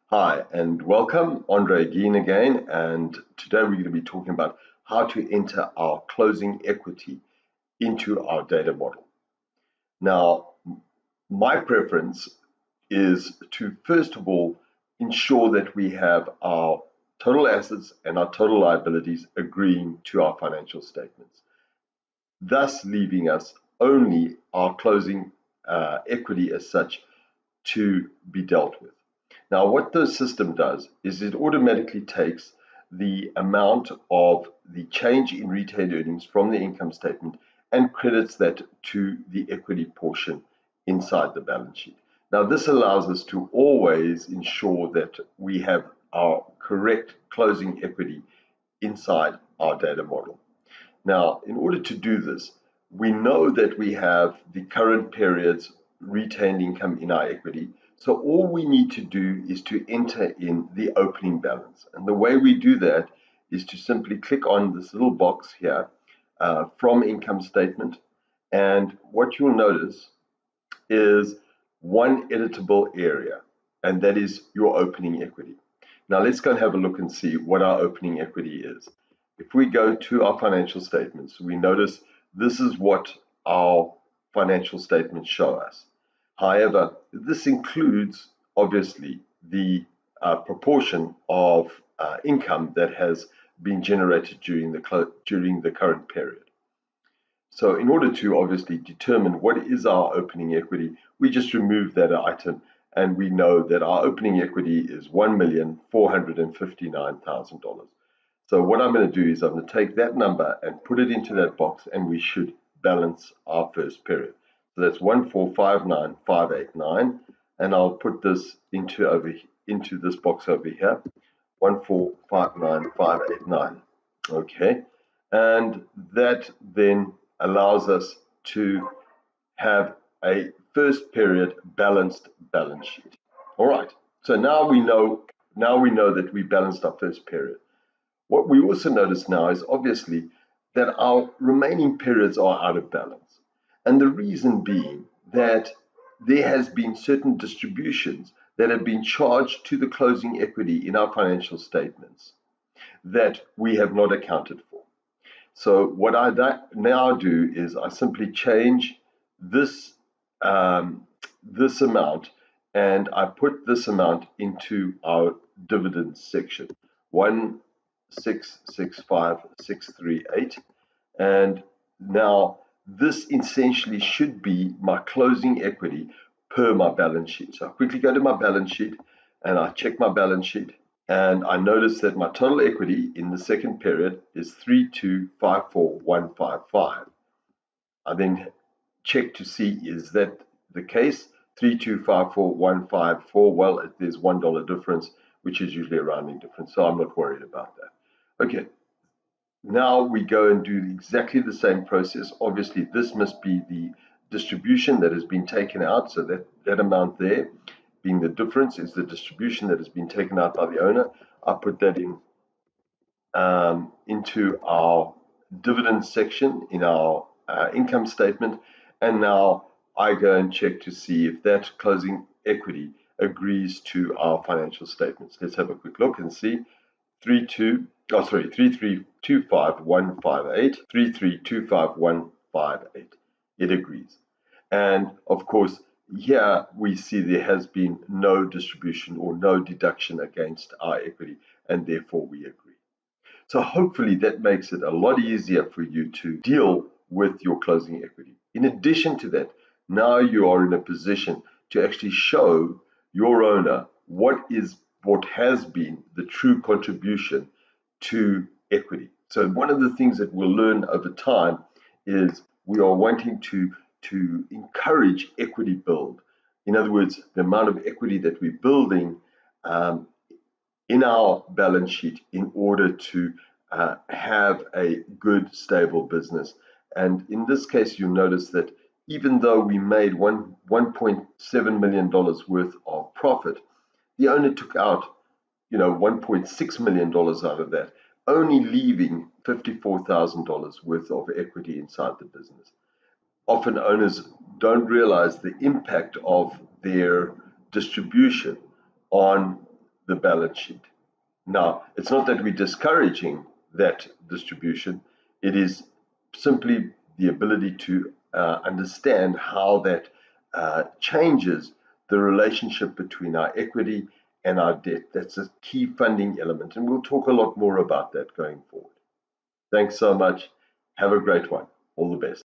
Hi and welcome, Andre Gein again, and today we're going to be talking about how to enter our closing equity into our data model. Now, my preference is to first of all ensure that we have our total assets and our total liabilities agreeing to our financial statements, thus leaving us only our closing equity as such to be dealt with. Now, what the system does is it automatically takes the amount of the change in retained earnings from the income statement and credits that to the equity portion inside the balance sheet. Now, this allows us to always ensure that we have our correct closing equity inside our data model. Now, in order to do this, we know that we have the current period's retained income in our equity. So all we need to do is to enter in the opening balance. And the way we do that is to simply click on this little box here from income statement. And what you'll notice is one editable area, and that is your opening equity. Now let's go and have a look and see what our opening equity is. If we go to our financial statements, we notice this is what our financial statements show us. However, this includes obviously the proportion of income that has been generated during the current period. So in order to obviously determine what is our opening equity, we just remove that item and we know that our opening equity is $1,459,000. So what I'm going to do is I'm going to take that number and put it into that box and we should balance our first period. So that's 1459589 and I'll put this into this box over here, 1459589. Okay, and that then allows us to have a first period balanced balance sheet. All right, so now we know that we balanced our first period. What we also notice now is obviously that our remaining periods are out of balance. And the reason being that there has been certain distributions that have been charged to the closing equity in our financial statements that we have not accounted for. So what I now do is I simply change this this amount and I put this amount into our dividends section, 1665638, and now this essentially should be my closing equity per my balance sheet. So I quickly go to my balance sheet and I check my balance sheet and I notice that my total equity in the second period is 3254155. I then check to see, is that the case? 3254154, well, there's $1 difference, which is usually a rounding difference, so I'm not worried about that. Okay, now we go and do exactly the same process. Obviously, this must be the distribution that has been taken out, so that amount there being the difference is the distribution that has been taken out by the owner. I put that in into our dividend section in our income statement, and now I go and check to see if that closing equity agrees to our financial statements. Let's have a quick look and see. 3325158, 3325158. It agrees. And of course, here we see there has been no distribution or no deduction against our equity, and therefore we agree. So hopefully that makes it a lot easier for you to deal with your closing equity. In addition to that, now you are in a position to actually show your owner what has been the true contribution to equity. So one of the things that we'll learn over time is we are wanting to encourage equity build. In other words, the amount of equity that we're building in our balance sheet in order to have a good, stable business. And in this case, you'll notice that even though we made $1.7 million worth of profit, the owner took out, $1.6 million out of that, only leaving $54,000 worth of equity inside the business. Often owners don't realize the impact of their distribution on the balance sheet. Now, it's not that we're discouraging that distribution, it is simply the ability to understand how that changes the relationship between our equity and our debt. That's a key funding element, and we'll talk a lot more about that going forward. Thanks so much. Have a great one. All the best.